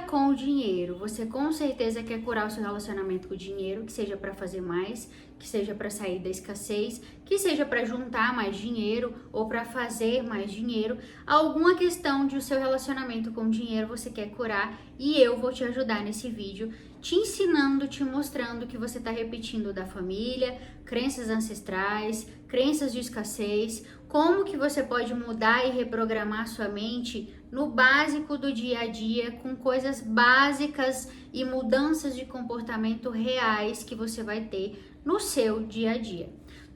com o dinheiro. Você com certeza quer curar o seu relacionamento com o dinheiro, que seja para fazer mais, que seja para sair da escassez, que seja para juntar mais dinheiro ou para fazer mais dinheiro. Alguma questão de o seu relacionamento com o dinheiro você quer curar e eu vou te ajudar nesse vídeo, te ensinando, te mostrando que você está repetindo da família, crenças ancestrais, crenças de escassez, como que você pode mudar e reprogramar sua mente no básico do dia a dia, com coisas básicas e mudanças de comportamento reais que você vai ter no seu dia a dia.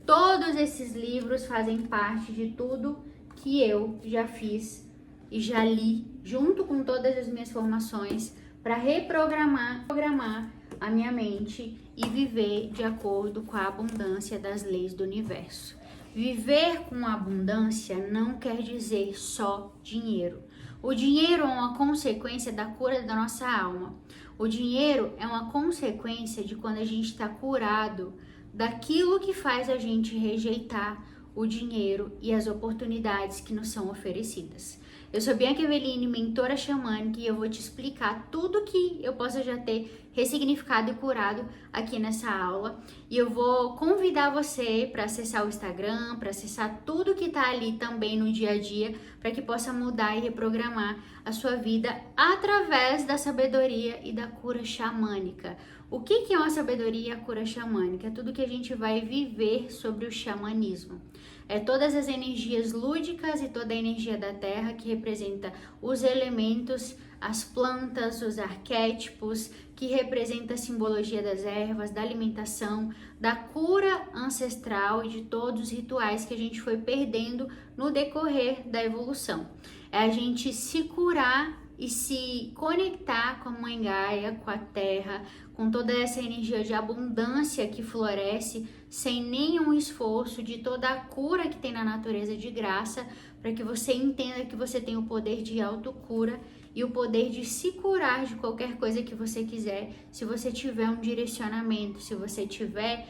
Todos esses livros fazem parte de tudo que eu já fiz e já li, junto com todas as minhas formações, para reprogramar a minha mente e viver de acordo com a abundância das leis do universo. Viver com abundância não quer dizer só dinheiro. O dinheiro é uma consequência da cura da nossa alma. O dinheiro é uma consequência de quando a gente está curado daquilo que faz a gente rejeitar o dinheiro e as oportunidades que nos são oferecidas. Eu sou Bianca Eveline, mentora xamânica, e eu vou te explicar tudo que eu possa já ter ressignificado e curado aqui nessa aula. E eu vou convidar você para acessar o Instagram, para acessar tudo que está ali também no dia a dia, para que possa mudar e reprogramar a sua vida através da sabedoria e da cura xamânica. O que é uma sabedoria e a cura xamânica? É tudo que a gente vai viver sobre o xamanismo. É todas as energias lúdicas e toda a energia da terra que representa os elementos, as plantas, os arquétipos, que representa a simbologia das ervas, da alimentação, da cura ancestral e de todos os rituais que a gente foi perdendo no decorrer da evolução. É a gente se curar e se conectar com a Mãe Gaia, com a Terra, com toda essa energia de abundância que floresce sem nenhum esforço, de toda a cura que tem na natureza de graça, para que você entenda que você tem o poder de autocura e o poder de se curar de qualquer coisa que você quiser, se você tiver um direcionamento, se você tiver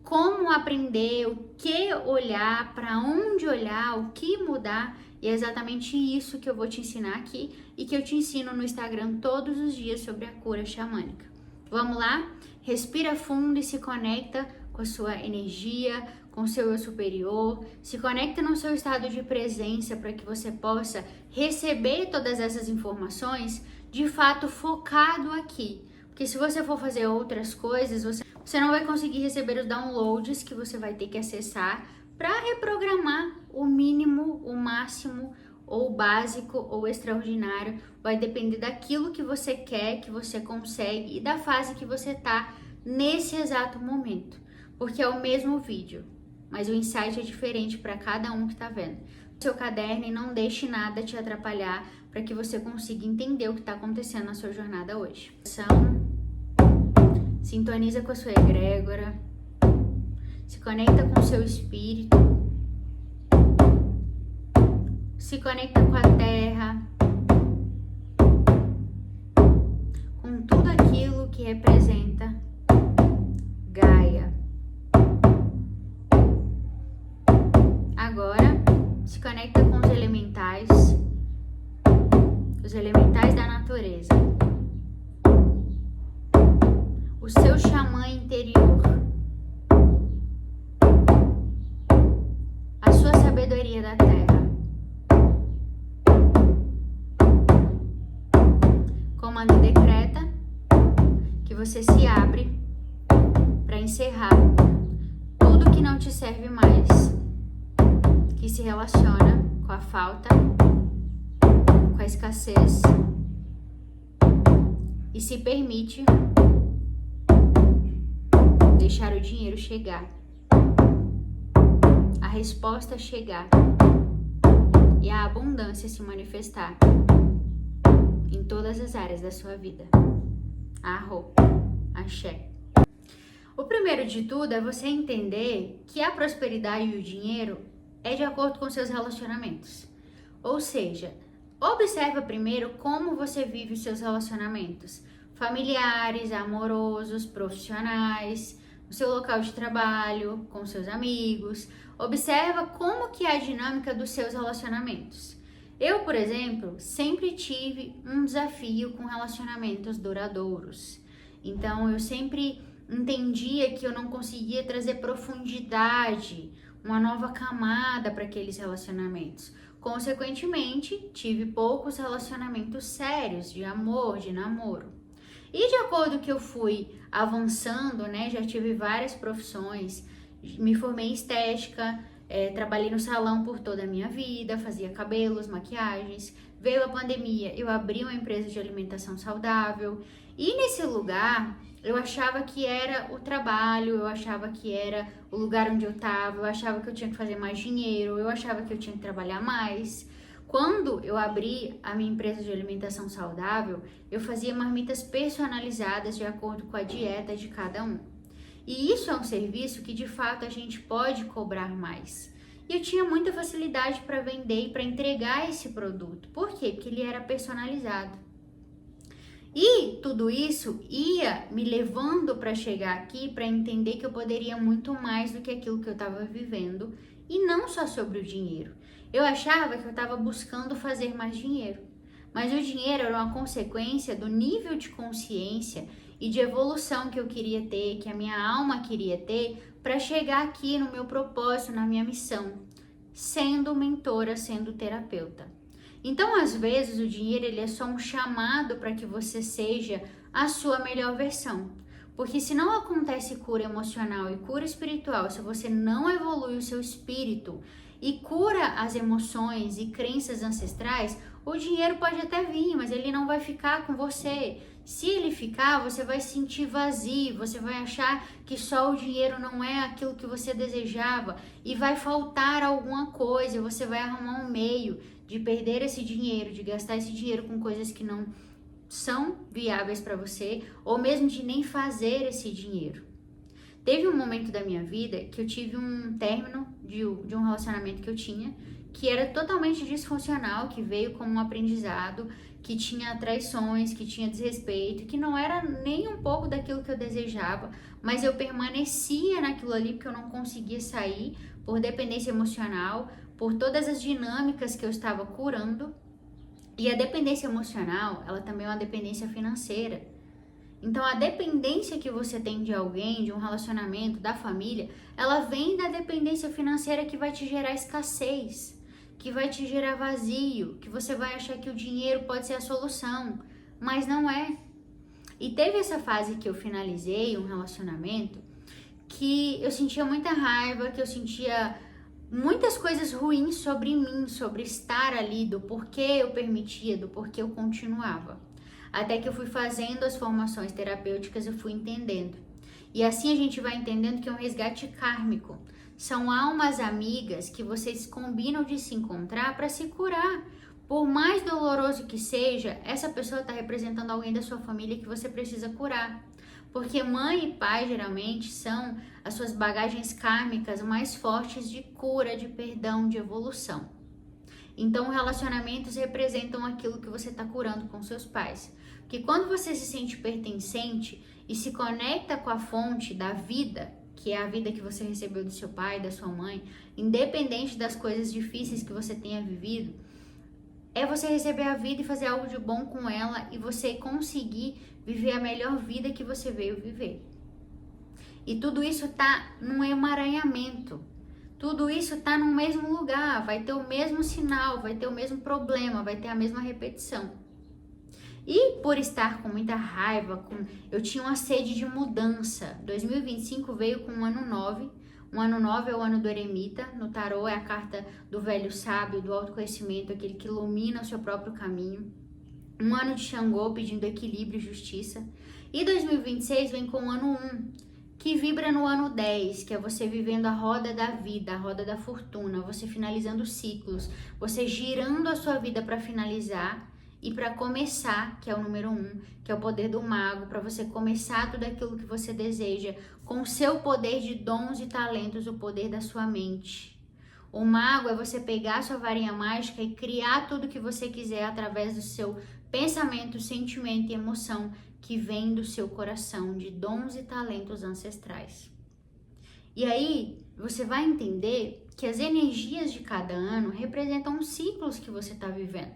como aprender, o que olhar, para onde olhar, o que mudar. E é exatamente isso que eu vou te ensinar aqui e que eu te ensino no Instagram todos os dias sobre a cura xamânica. Vamos lá? Respira fundo e se conecta com a sua energia, com o seu eu superior. Se conecta no seu estado de presença para que você possa receber todas essas informações de fato focado aqui. Porque se você for fazer outras coisas, você não vai conseguir receber os downloads que você vai ter que acessar para reprogramar o mínimo, o máximo, ou básico, ou extraordinário. Vai depender daquilo que você quer, que você consegue e da fase que você tá nesse exato momento. Porque é o mesmo vídeo, mas o insight é diferente para cada um que tá vendo. Seu caderno e não deixe nada te atrapalhar para que você consiga entender o que está acontecendo na sua jornada hoje. Sintoniza com a sua egrégora, se conecta com o seu espírito, se conecta com a terra, com tudo aquilo que representa Gaia. Agora, se conecta com os elementais da natureza. O seu xamã interior, a sua sabedoria da terra. Comanda e decreta que você se abre para encerrar tudo que não te serve mais, que se relaciona com a falta, com a escassez, e se permite deixar o dinheiro chegar, a resposta chegar e a abundância se manifestar em todas as áreas da sua vida. Arro, axé. O primeiro de tudo é você entender que a prosperidade e o dinheiro é de acordo com seus relacionamentos. Ou seja, observa primeiro como você vive os seus relacionamentos familiares, amorosos, profissionais, no seu local de trabalho, com seus amigos. Observa como que é a dinâmica dos seus relacionamentos. Eu, por exemplo, sempre tive um desafio com relacionamentos duradouros. Então, eu sempre entendia que eu não conseguia trazer profundidade, uma nova camada para aqueles relacionamentos. Consequentemente, tive poucos relacionamentos sérios, de amor, de namoro. E de acordo que eu fui avançando, né, já tive várias profissões, me formei em estética, trabalhei no salão por toda a minha vida, fazia cabelos, maquiagens. Veio a pandemia, eu abri uma empresa de alimentação saudável e nesse lugar eu achava que era o trabalho, eu achava que era o lugar onde eu estava, eu achava que eu tinha que fazer mais dinheiro, eu achava que eu tinha que trabalhar mais. Quando eu abri a minha empresa de alimentação saudável, eu fazia marmitas personalizadas de acordo com a dieta de cada um. E isso é um serviço que de fato a gente pode cobrar mais. E eu tinha muita facilidade para vender e para entregar esse produto. Por quê? Porque ele era personalizado. E tudo isso ia me levando para chegar aqui, para entender que eu poderia muito mais do que aquilo que eu estava vivendo. E não só sobre o dinheiro. Eu achava que eu estava buscando fazer mais dinheiro. Mas o dinheiro era uma consequência do nível de consciência e de evolução que eu queria ter, que a minha alma queria ter, para chegar aqui no meu propósito, na minha missão, sendo mentora, sendo terapeuta. Então, às vezes, o dinheiro ele é só um chamado para que você seja a sua melhor versão. Porque se não acontece cura emocional e cura espiritual, se você não evolui o seu espírito e cura as emoções e crenças ancestrais, o dinheiro pode até vir, mas ele não vai ficar com você. Se ele ficar, você vai se sentir vazio, você vai achar que só o dinheiro não é aquilo que você desejava e vai faltar alguma coisa, você vai arrumar um meio de perder esse dinheiro, de gastar esse dinheiro com coisas que não são viáveis para você, ou mesmo de nem fazer esse dinheiro. Teve um momento da minha vida que eu tive um término de um relacionamento que eu tinha, que era totalmente disfuncional, que veio como um aprendizado, que tinha traições, que tinha desrespeito, que não era nem um pouco daquilo que eu desejava, mas eu permanecia naquilo ali porque eu não conseguia sair por dependência emocional, por todas as dinâmicas que eu estava curando. E a dependência emocional, ela também é uma dependência financeira. Então, a dependência que você tem de alguém, de um relacionamento, da família, ela vem da dependência financeira que vai te gerar escassez, que vai te gerar vazio, que você vai achar que o dinheiro pode ser a solução, mas não é. E teve essa fase que eu finalizei um relacionamento que eu sentia muita raiva, que eu sentia muitas coisas ruins sobre mim, sobre estar ali, do porquê eu permitia, do porquê eu continuava. Até que eu fui fazendo as formações terapêuticas, eu fui entendendo. E assim a gente vai entendendo que é um resgate kármico. São almas amigas que vocês combinam de se encontrar para se curar. Por mais doloroso que seja, essa pessoa está representando alguém da sua família que você precisa curar. Porque mãe e pai geralmente são as suas bagagens kármicas mais fortes de cura, de perdão, de evolução. Então, relacionamentos representam aquilo que você está curando com seus pais. Porque quando você se sente pertencente e se conecta com a fonte da vida, que é a vida que você recebeu do seu pai, da sua mãe, independente das coisas difíceis que você tenha vivido, é você receber a vida e fazer algo de bom com ela e você conseguir viver a melhor vida que você veio viver. E tudo isso tá num emaranhamento. Tudo isso tá no mesmo lugar, vai ter o mesmo sinal, vai ter o mesmo problema, vai ter a mesma repetição. E por estar com muita raiva, eu tinha uma sede de mudança. 2025 veio com um ano 9. Um ano 9 é o ano do eremita. No tarô é a carta do velho sábio, do autoconhecimento, aquele que ilumina o seu próprio caminho. Um ano de Xangô pedindo equilíbrio e justiça. E 2026 vem com o ano 1, que vibra no ano 10, que é você vivendo a roda da vida, a roda da fortuna, você finalizando ciclos, você girando a sua vida para finalizar e para começar, que é o número 1, que é o poder do mago, para você começar tudo aquilo que você deseja com o seu poder de dons e talentos, o poder da sua mente. O mago é você pegar a sua varinha mágica e criar tudo que você quiser através do seu pensamento, sentimento e emoção que vem do seu coração, de dons e talentos ancestrais. E aí, você vai entender que as energias de cada ano representam os ciclos que você está vivendo.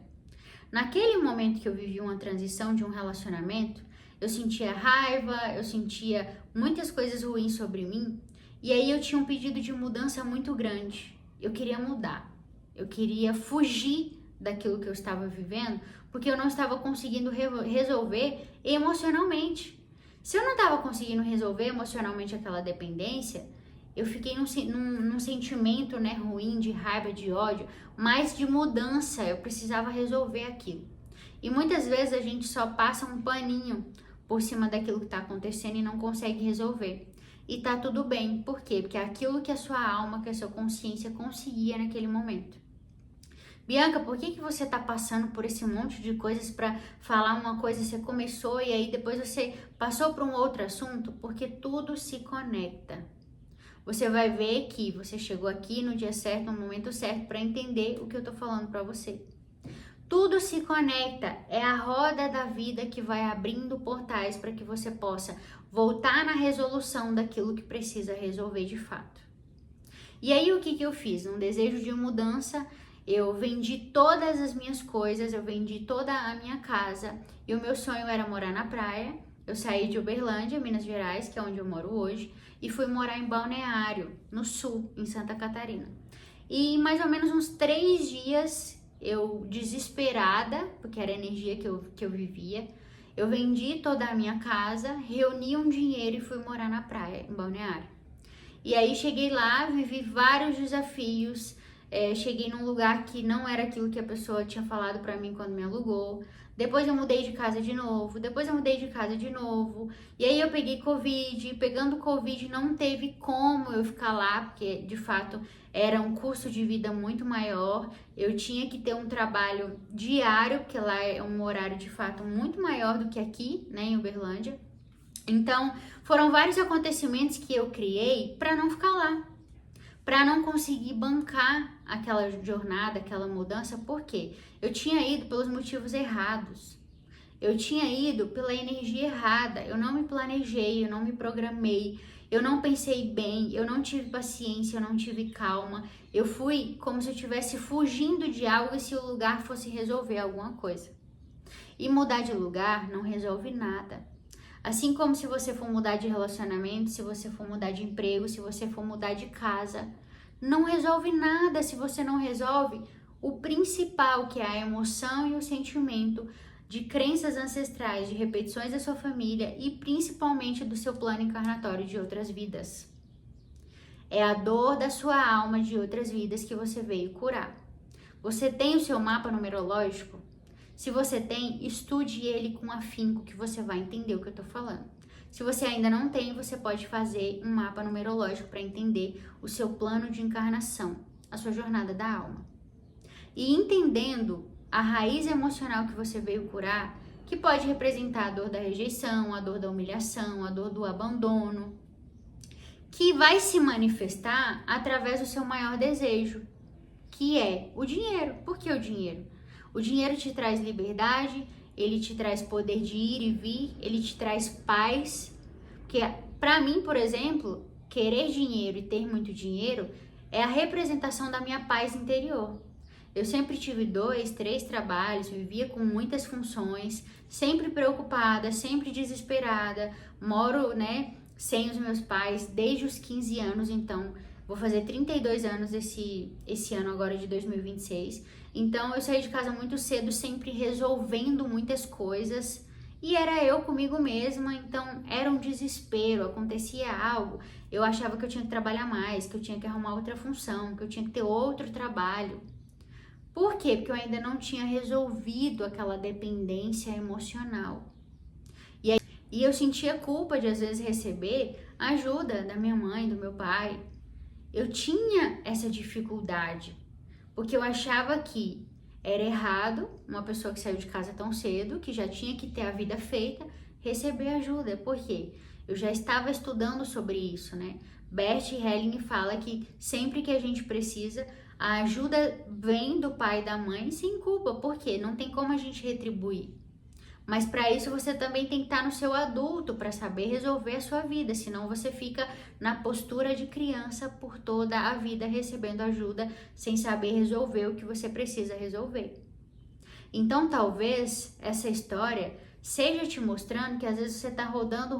Naquele momento que eu vivi uma transição de um relacionamento, eu sentia raiva, eu sentia muitas coisas ruins sobre mim, e aí eu tinha um pedido de mudança muito grande. Eu queria mudar, eu queria fugir daquilo que eu estava vivendo, porque eu não estava conseguindo resolver emocionalmente. Se eu não estava conseguindo resolver emocionalmente aquela dependência, eu fiquei num sentimento, né, ruim, de raiva, de ódio, mas de mudança. Eu precisava resolver aquilo. E muitas vezes a gente só passa um paninho por cima daquilo que está acontecendo e não consegue resolver. E tá tudo bem. Por quê? Porque é aquilo que a sua alma, que a sua consciência conseguia naquele momento. Bianca, por que você tá passando por esse monte de coisas para falar uma coisa, você começou e aí depois você passou para um outro assunto? Porque tudo se conecta. Você vai ver que você chegou aqui no dia certo, no momento certo, para entender o que eu tô falando para você. Tudo se conecta, é a roda da vida que vai abrindo portais para que você possa voltar na resolução daquilo que precisa resolver de fato. E aí o que eu fiz? Um desejo de mudança, eu vendi todas as minhas coisas, eu vendi toda a minha casa e o meu sonho era morar na praia. Eu saí de Uberlândia, Minas Gerais, que é onde eu moro hoje, e fui morar em Balneário, no sul, em Santa Catarina. E em mais ou menos uns 3 dias, eu desesperada, porque era a energia que eu vivia, eu vendi toda a minha casa, reuni um dinheiro e fui morar na praia, em Balneário. E aí cheguei lá, vivi vários desafios, cheguei num lugar que não era aquilo que a pessoa tinha falado pra mim quando me alugou. Depois eu mudei de casa de novo, depois eu mudei de casa de novo. E aí eu peguei Covid, pegando Covid não teve como eu ficar lá, porque de fato era um custo de vida muito maior. Eu tinha que ter um trabalho diário, porque lá é um horário de fato muito maior do que aqui, né, em Uberlândia. Então, foram vários acontecimentos que eu criei para não ficar lá, para não conseguir bancar aquela jornada, aquela mudança, porque eu tinha ido pelos motivos errados. Eu tinha ido pela energia errada, eu não me planejei, eu não me programei, eu não pensei bem, eu não tive paciência, eu não tive calma. Eu fui como se eu estivesse fugindo de algo e se o lugar fosse resolver alguma coisa. E mudar de lugar não resolve nada. Assim como se você for mudar de relacionamento, se você for mudar de emprego, se você for mudar de casa, não resolve nada se você não resolve o principal, que é a emoção e o sentimento de crenças ancestrais, de repetições da sua família e principalmente do seu plano encarnatório de outras vidas. É a dor da sua alma de outras vidas que você veio curar. Você tem o seu mapa numerológico? Se você tem, estude ele com afinco que você vai entender o que eu tô falando. Se você ainda não tem, você pode fazer um mapa numerológico para entender o seu plano de encarnação, a sua jornada da alma. E entendendo a raiz emocional que você veio curar, que pode representar a dor da rejeição, a dor da humilhação, a dor do abandono, que vai se manifestar através do seu maior desejo, que é o dinheiro. Por que o dinheiro? O dinheiro te traz liberdade, ele te traz poder de ir e vir, ele te traz paz. Porque para mim, por exemplo, querer dinheiro e ter muito dinheiro é a representação da minha paz interior. Eu sempre tive 2, 3 trabalhos, vivia com muitas funções, sempre preocupada, sempre desesperada. Moro, né, sem os meus pais desde os 15 anos, então vou fazer 32 anos esse ano agora de 2026. Então eu saí de casa muito cedo, sempre resolvendo muitas coisas. E era eu comigo mesma, então era um desespero, acontecia algo, eu achava que eu tinha que trabalhar mais, que eu tinha que arrumar outra função, que eu tinha que ter outro trabalho. Por quê? Porque eu ainda não tinha resolvido aquela dependência emocional. E eu sentia culpa de às vezes receber ajuda da minha mãe, do meu pai. Eu tinha essa dificuldade, porque eu achava que era errado uma pessoa que saiu de casa tão cedo, que já tinha que ter a vida feita, receber ajuda. Por quê? Eu já estava estudando sobre isso, né? Bert Helling fala que sempre que a gente precisa, a ajuda vem do pai e da mãe sem culpa. Por quê? Não tem como a gente retribuir. Mas para isso você também tem que estar no seu adulto para saber resolver a sua vida, senão você fica na postura de criança por toda a vida recebendo ajuda sem saber resolver o que você precisa resolver. Então talvez essa história seja te mostrando que às vezes você está rodando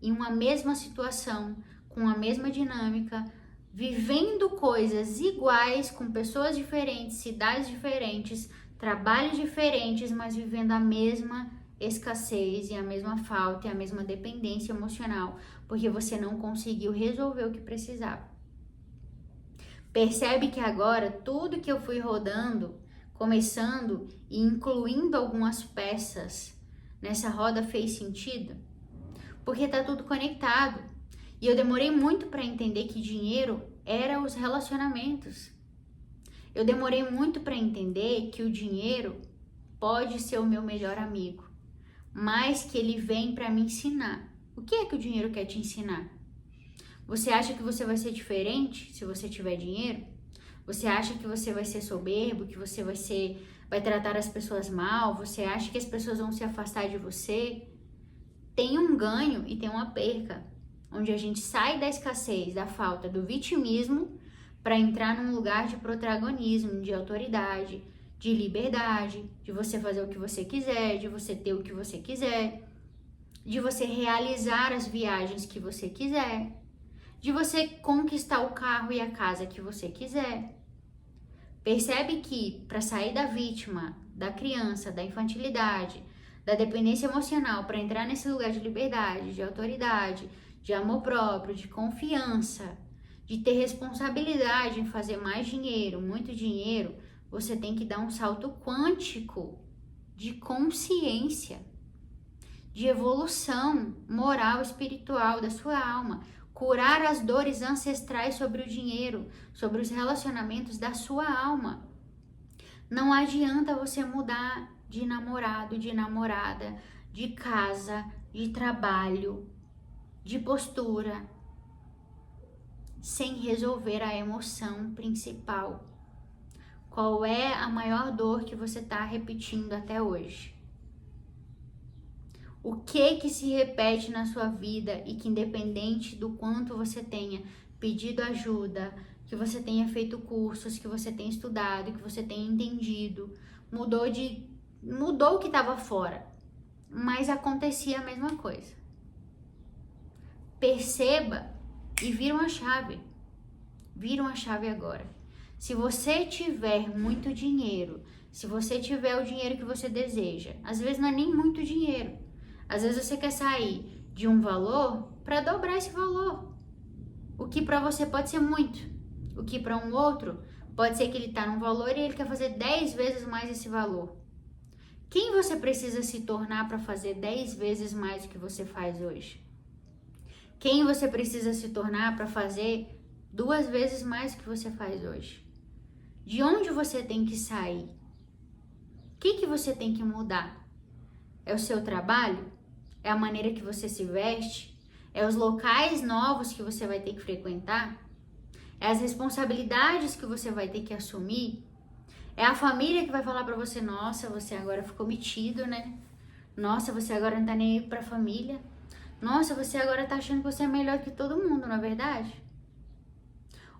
em uma mesma situação, com a mesma dinâmica, vivendo coisas iguais, com pessoas diferentes, cidades diferentes, trabalhos diferentes, mas vivendo a mesma escassez e a mesma falta e a mesma dependência emocional, porque você não conseguiu resolver o que precisava. Percebe que agora tudo que eu fui rodando, começando e incluindo algumas peças nessa roda fez sentido? Porque tá tudo conectado. E eu demorei muito para entender que dinheiro era os relacionamentos. Eu demorei muito para entender que o dinheiro pode ser o meu melhor amigo, mas que ele vem para me ensinar. O que é que o dinheiro quer te ensinar? Você acha que você vai ser diferente se você tiver dinheiro? Você acha que você vai ser soberbo, que você vai tratar as pessoas mal? Você acha que as pessoas vão se afastar de você? Tem um ganho e tem uma perca, onde a gente sai da escassez, da falta, do vitimismo, para entrar num lugar de protagonismo, de autoridade, de liberdade, de você fazer o que você quiser, de você ter o que você quiser, de você realizar as viagens que você quiser, de você conquistar o carro e a casa que você quiser. Percebe que para sair da vítima, da criança, da infantilidade, da dependência emocional, para entrar nesse lugar de liberdade, de autoridade, de amor próprio, de confiança, de ter responsabilidade em fazer mais dinheiro, muito dinheiro, você tem que dar um salto quântico de consciência, de evolução moral, espiritual da sua alma, curar as dores ancestrais sobre o dinheiro, sobre os relacionamentos da sua alma. Não adianta você mudar de namorado, de namorada, de casa, de trabalho, de postura, sem resolver a emoção principal. Qual é a maior dor que você está repetindo até hoje? O que se repete na sua vida e que, independente do quanto você tenha pedido ajuda, que você tenha feito cursos, que você tenha estudado, que você tenha entendido, mudou o que estava fora, mas acontecia a mesma coisa. Perceba e vira uma chave. Vira uma chave agora. Se você tiver muito dinheiro, se você tiver o dinheiro que você deseja, às vezes não é nem muito dinheiro. Às vezes você quer sair de um valor para dobrar esse valor. O que para você pode ser muito. O que para um outro pode ser que ele está num valor e ele quer fazer 10 vezes mais esse valor. Quem você precisa se tornar para fazer 10 vezes mais do que você faz hoje? Quem você precisa se tornar para fazer 2 vezes mais do que você faz hoje? De onde você tem que sair? O que você tem que mudar? É o seu trabalho? É a maneira que você se veste? É os locais novos que você vai ter que frequentar? É as responsabilidades que você vai ter que assumir? É a família que vai falar pra você: nossa, você agora ficou metido, né? Nossa, você agora não tá nem aí pra família. Nossa, você agora tá achando que você é melhor que todo mundo, não é verdade?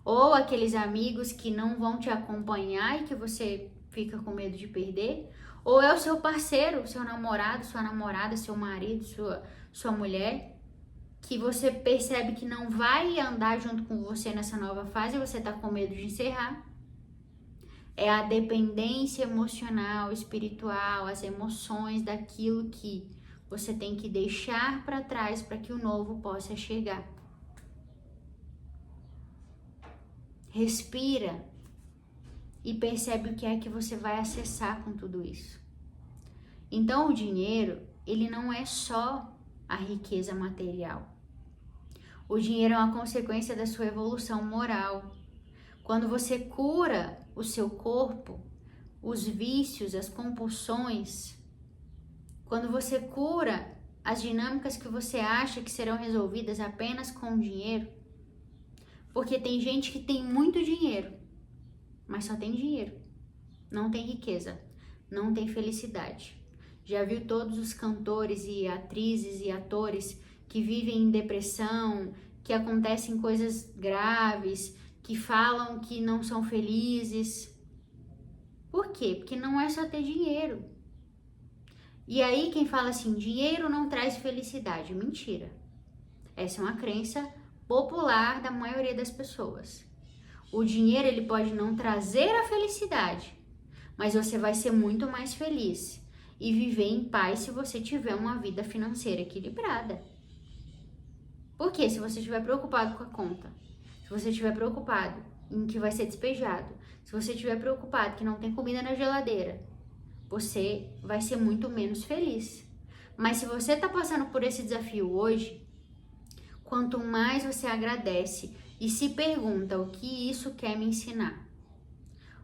Ou aqueles amigos que não vão te acompanhar e que você fica com medo de perder. Ou é o seu parceiro, seu namorado, sua namorada, seu marido, sua mulher, que você percebe que não vai andar junto com você nessa nova fase e você tá com medo de encerrar. É a dependência emocional, espiritual, as emoções daquilo que você tem que deixar para trás para que o novo possa chegar. Respira e percebe o que é que você vai acessar com tudo isso. Então o dinheiro, ele não é só a riqueza material. O dinheiro é uma consequência da sua evolução moral. Quando você cura o seu corpo, os vícios, as compulsões, quando você cura as dinâmicas que você acha que serão resolvidas apenas com dinheiro, porque tem gente que tem muito dinheiro, mas só tem dinheiro, não tem riqueza. não tem felicidade. Já viu todos os cantores e atrizes e atores que vivem em depressão, que acontecem coisas graves, que falam que não são felizes? Por quê? Porque não é só ter dinheiro. E aí quem fala assim, dinheiro não traz felicidade, mentira. Essa é uma crença popular da maioria das pessoas. O dinheiro, ele pode não trazer a felicidade, mas você vai ser muito mais feliz e viver em paz se você tiver uma vida financeira equilibrada. Por quê? Se você estiver preocupado com a conta, se você estiver preocupado em que vai ser despejado, se você estiver preocupado que não tem comida na geladeira, você vai ser muito menos feliz. Mas se você está passando por esse desafio hoje, quanto mais você agradece e se pergunta o que isso quer me ensinar,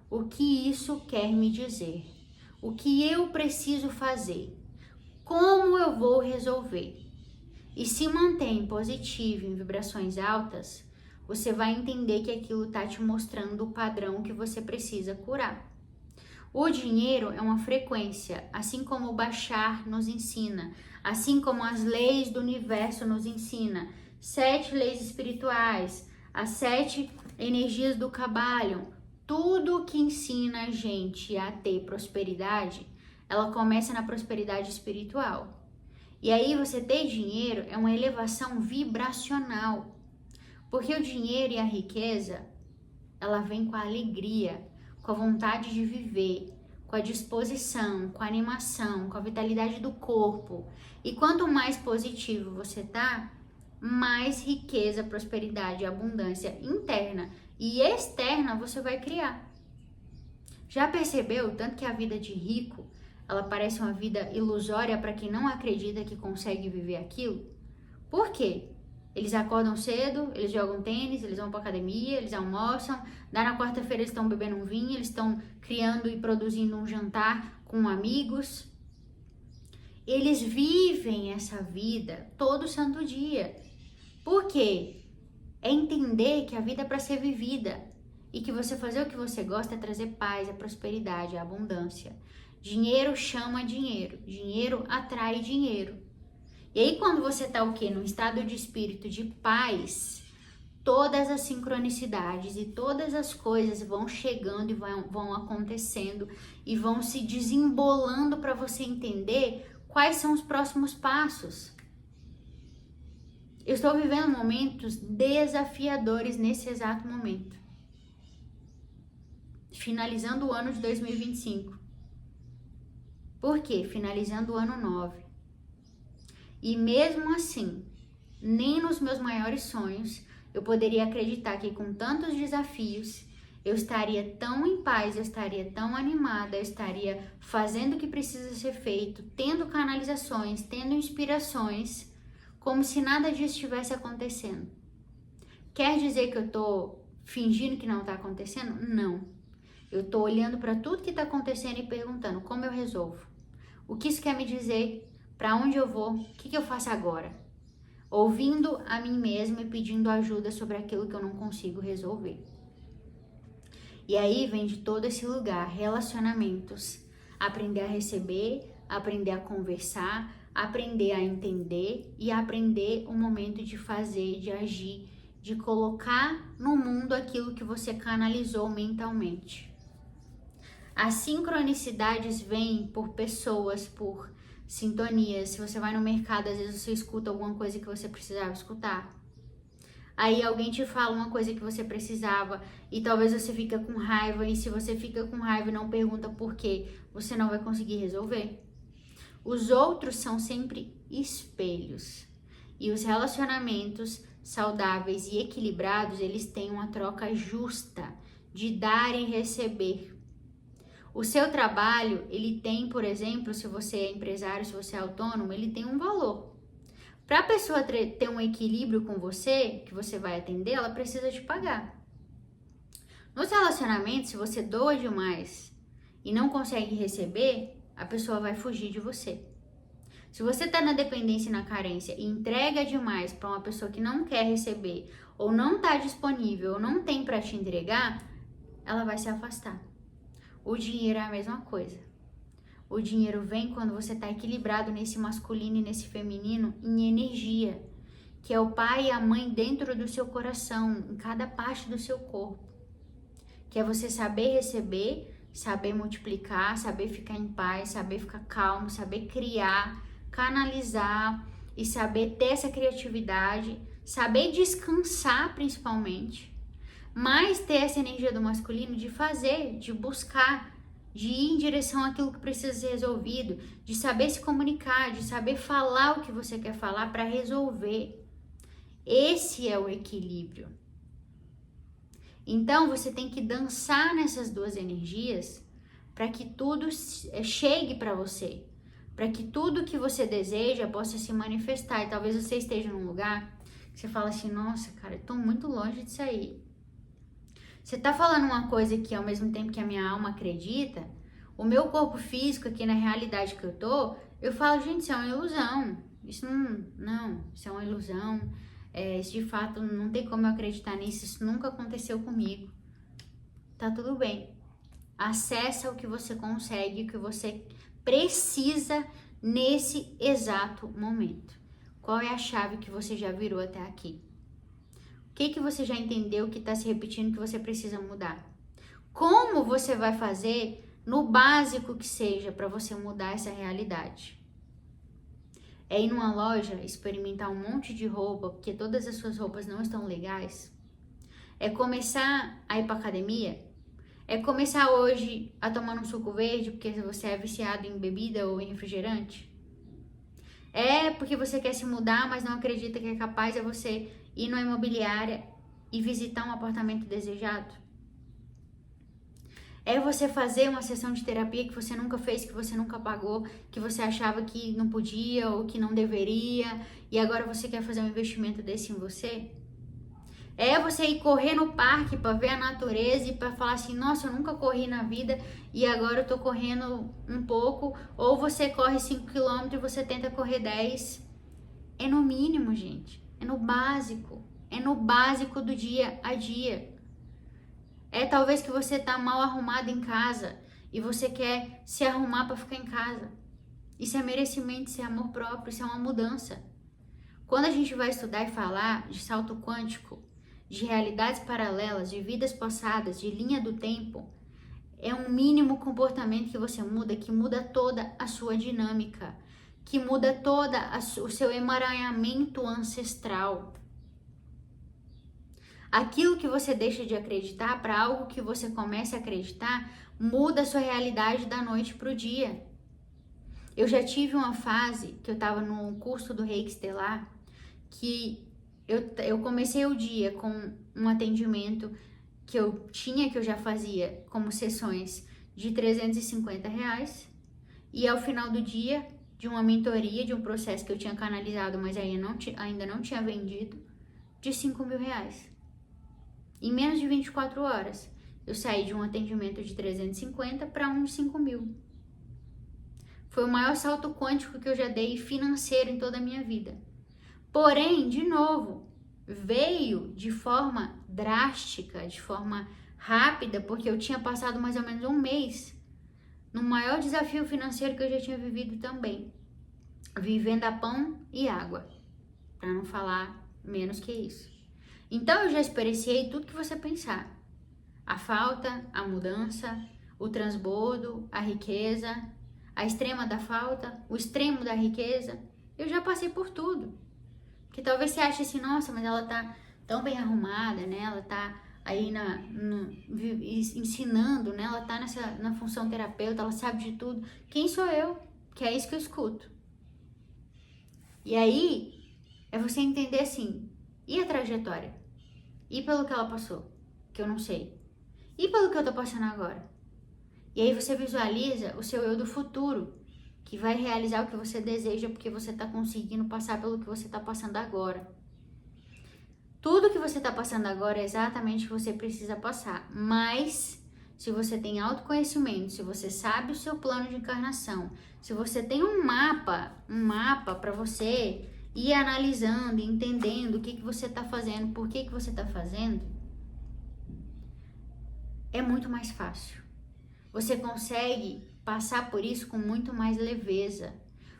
o que isso quer me dizer, o que eu preciso fazer, como eu vou resolver, e se mantém positivo em vibrações altas, você vai entender que aquilo está te mostrando o padrão que você precisa curar. O dinheiro é uma frequência, assim como o Bashar nos ensina, assim como as leis do universo nos ensina, 7 leis espirituais, as 7 energias do Kybalion, tudo que ensina a gente a ter prosperidade, ela começa na prosperidade espiritual. E aí você ter dinheiro é uma elevação vibracional, porque o dinheiro e a riqueza, ela vem com a alegria, com a vontade de viver, com a disposição, com a animação, com a vitalidade do corpo. E quanto mais positivo você tá, mais riqueza, prosperidade e abundância interna e externa você vai criar. Já percebeu tanto que a vida de rico, ela parece uma vida ilusória para quem não acredita que consegue viver aquilo? Por quê? Eles acordam cedo, eles jogam tênis, eles vão para academia, eles almoçam, na quarta-feira eles estão bebendo um vinho, eles estão criando e produzindo um jantar com amigos. Eles vivem essa vida todo santo dia. Por quê? É entender que a vida é para ser vivida e que você fazer o que você gosta é trazer paz, a prosperidade, a abundância. Dinheiro chama dinheiro, dinheiro atrai dinheiro. E aí quando você tá o quê? Num estado de espírito de paz, todas as sincronicidades e todas as coisas vão chegando e vão acontecendo e vão se desembolando para você entender quais são os próximos passos. Eu estou vivendo momentos desafiadores nesse exato momento. Finalizando o ano de 2025. Por quê? Finalizando o ano 9. E mesmo assim, nem nos meus maiores sonhos eu poderia acreditar que com tantos desafios eu estaria tão em paz, eu estaria tão animada, eu estaria fazendo o que precisa ser feito, tendo canalizações, tendo inspirações, como se nada disso estivesse acontecendo. Quer dizer que eu tô fingindo que não tá acontecendo? Não. Eu tô olhando para tudo que tá acontecendo e perguntando como eu resolvo. O que isso quer me dizer? Para onde eu vou? O que eu faço agora? Ouvindo a mim mesma e pedindo ajuda sobre aquilo que eu não consigo resolver. E aí vem de todo esse lugar, relacionamentos, aprender a receber, aprender a conversar, aprender a entender e aprender o momento de fazer, de agir, de colocar no mundo aquilo que você canalizou mentalmente. As sincronicidades vêm por pessoas, por sintonias. Se você vai no mercado, às vezes você escuta alguma coisa que você precisava escutar. Aí alguém te fala uma coisa que você precisava e talvez você fica com raiva, e se você fica com raiva e não pergunta por quê, você não vai conseguir resolver. Os outros são sempre espelhos. E os relacionamentos saudáveis e equilibrados, eles têm uma troca justa de dar e receber. O seu trabalho, ele tem, por exemplo, se você é empresário, se você é autônomo, ele tem um valor. Para a pessoa ter um equilíbrio com você, que você vai atender, ela precisa te pagar. Nos relacionamentos, se você doa demais e não consegue receber, a pessoa vai fugir de você. Se você está na dependência e na carência e entrega demais para uma pessoa que não quer receber, ou não está disponível, ou não tem para te entregar, ela vai se afastar. O dinheiro é a mesma coisa. O dinheiro vem quando você está equilibrado nesse masculino e nesse feminino em energia, que é o pai e a mãe dentro do seu coração, em cada parte do seu corpo. Que é você saber receber, saber multiplicar, saber ficar em paz, saber ficar calmo, saber criar, canalizar e saber ter essa criatividade, saber descansar principalmente, mas ter essa energia do masculino de fazer, de buscar, de ir em direção àquilo que precisa ser resolvido, de saber se comunicar, de saber falar o que você quer falar para resolver. Esse é o equilíbrio. Então, você tem que dançar nessas duas energias para que tudo chegue para você, para que tudo que você deseja possa se manifestar. E talvez você esteja num lugar que você fala assim, nossa, cara, eu tô muito longe disso aí. Você tá falando uma coisa que ao mesmo tempo que a minha alma acredita, o meu corpo físico aqui na realidade que eu tô, eu falo, gente, isso é uma ilusão. Isso não, isso é uma ilusão. Isso de fato não tem como eu acreditar nisso, isso nunca aconteceu comigo. Tá tudo bem. Acessa o que você consegue, o que você precisa nesse exato momento. Qual é a chave que você já virou até aqui? O que você já entendeu que está se repetindo que você precisa mudar? Como você vai fazer no básico que seja para você mudar essa realidade? É ir numa loja, experimentar um monte de roupa, porque todas as suas roupas não estão legais? É começar a ir para academia? É começar hoje a tomar um suco verde porque você é viciado em bebida ou em refrigerante? É porque você quer se mudar, mas não acredita que é capaz de você ir numa imobiliária e visitar um apartamento desejado? É você fazer uma sessão de terapia que você nunca fez, que você nunca pagou, que você achava que não podia ou que não deveria, e agora você quer fazer um investimento desse em você? É você ir correr no parque para ver a natureza e para falar assim, nossa, eu nunca corri na vida e agora eu tô correndo um pouco, ou você corre 5 km e você tenta correr 10. É no mínimo, gente. É no básico. É no básico do dia a dia. É talvez que você tá mal arrumado em casa e você quer se arrumar para ficar em casa. Isso é merecimento, isso é amor próprio, isso é uma mudança. Quando a gente vai estudar e falar de salto quântico, de realidades paralelas, de vidas passadas, de linha do tempo, é um mínimo comportamento que você muda, que muda toda a sua dinâmica, que muda toda o seu emaranhamento ancestral. Aquilo que você deixa de acreditar para algo que você começa a acreditar, muda a sua realidade da noite para o dia. Eu já tive uma fase que eu estava no curso do Reiki Estelar, que eu comecei o dia com um atendimento que eu já fazia como sessões de R$350, e ao final do dia, de uma mentoria, de um processo que eu tinha canalizado, mas ainda não tinha vendido, de R$5.000. Em menos de 24 horas, eu saí de um atendimento de 350 para um de 5.000. Foi o maior salto quântico que eu já dei financeiro em toda a minha vida. Porém, de novo, veio de forma drástica, de forma rápida, porque eu tinha passado mais ou menos um mês no maior desafio financeiro que eu já tinha vivido também. Vivendo a pão e água, para não falar menos que isso. Então eu já experienciei tudo que você pensar. A falta, a mudança, o transbordo, a riqueza, a extrema da falta, o extremo da riqueza. Eu já passei por tudo. Que talvez você ache assim, nossa, mas ela tá tão bem arrumada, né? Ela tá aí ensinando, né? Ela tá na função terapeuta, ela sabe de tudo. Quem sou eu? Que é isso que eu escuto. E aí, é você entender assim, e a trajetória? E pelo que ela passou? Que eu não sei. E pelo que eu tô passando agora? E aí você visualiza o seu eu do futuro, que vai realizar o que você deseja, porque você tá conseguindo passar pelo que você tá passando agora. Tudo que você tá passando agora é exatamente o que você precisa passar. Mas, se você tem autoconhecimento, se você sabe o seu plano de encarnação, se você tem um mapa para você ir analisando, entendendo o que você está fazendo, por que você está fazendo, é muito mais fácil. Você consegue passar por isso com muito mais leveza.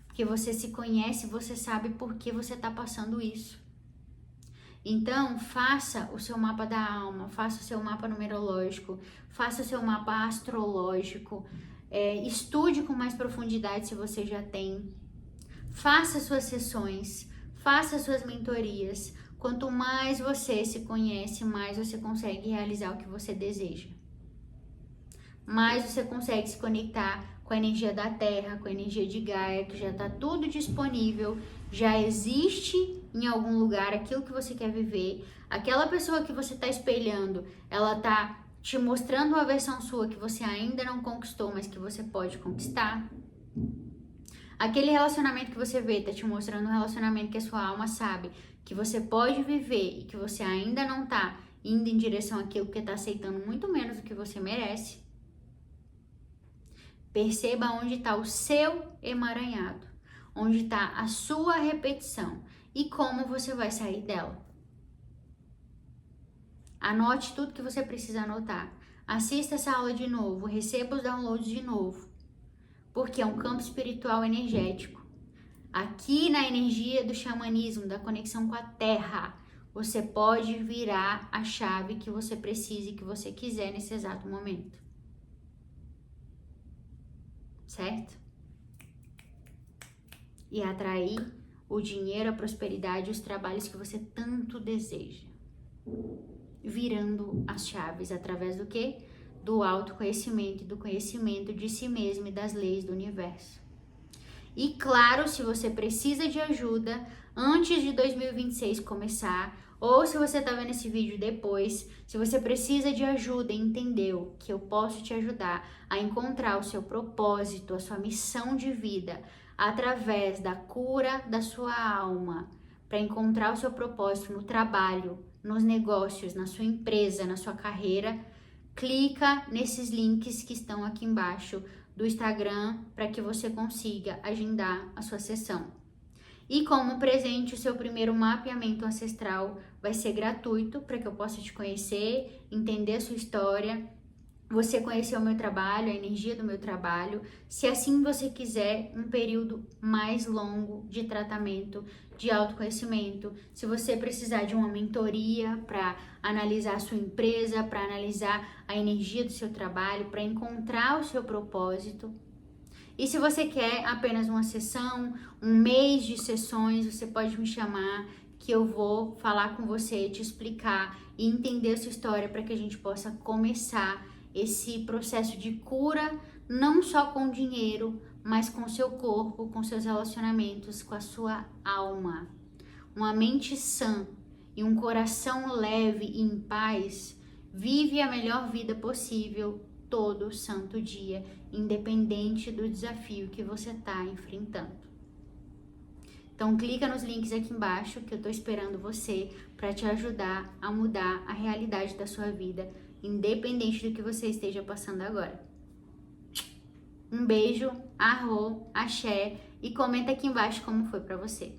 Porque você se conhece, você sabe por que você está passando isso. Então, faça o seu mapa da alma, faça o seu mapa numerológico, faça o seu mapa astrológico, estude com mais profundidade se você já tem. Faça suas sessões, faça suas mentorias. Quanto mais você se conhece, mais você consegue realizar o que você deseja. Mais você consegue se conectar com a energia da Terra, com a energia de Gaia, que já está tudo disponível, já existe em algum lugar aquilo que você quer viver. Aquela pessoa que você está espelhando, ela está te mostrando uma versão sua que você ainda não conquistou, mas que você pode conquistar. Aquele relacionamento que você vê está te mostrando um relacionamento que a sua alma sabe que você pode viver e que você ainda não está indo em direção àquilo que está aceitando muito menos do que você merece. Perceba onde está o seu emaranhado, onde está a sua repetição e como você vai sair dela. Anote tudo que você precisa anotar. Assista essa aula de novo, receba os downloads de novo, porque é um campo espiritual energético. Aqui na energia do xamanismo, da conexão com a Terra, você pode virar a chave que você precisa e que você quiser nesse exato momento. Certo? E atrair o dinheiro, a prosperidade, os trabalhos que você tanto deseja. Virando as chaves através do quê? Do autoconhecimento e do conhecimento de si mesmo e das leis do universo. E claro, se você precisa de ajuda antes de 2026 começar, ou se você está vendo esse vídeo depois, se você precisa de ajuda e entendeu que eu posso te ajudar a encontrar o seu propósito, a sua missão de vida, através da cura da sua alma, para encontrar o seu propósito no trabalho, nos negócios, na sua empresa, na sua carreira, clica nesses links que estão aqui embaixo do Instagram para que você consiga agendar a sua sessão. E como presente, o seu primeiro mapeamento ancestral vai ser gratuito para que eu possa te conhecer, entender a sua história, você conhecer o meu trabalho, a energia do meu trabalho. Se assim você quiser, um período mais longo de tratamento, de autoconhecimento. Se você precisar de uma mentoria para analisar a sua empresa, para analisar a energia do seu trabalho, para encontrar o seu propósito. E se você quer apenas uma sessão, um mês de sessões, você pode me chamar que eu vou falar com você, te explicar e entender a sua história para que a gente possa começar esse processo de cura, não só com dinheiro, mas com seu corpo, com seus relacionamentos, com a sua alma. Uma mente sã e um coração leve e em paz vive a melhor vida possível todo santo dia, independente do desafio que você está enfrentando. Então clica nos links aqui embaixo que eu estou esperando você para te ajudar a mudar a realidade da sua vida, independente do que você esteja passando agora. Um beijo, arro, axé e comenta aqui embaixo como foi para você.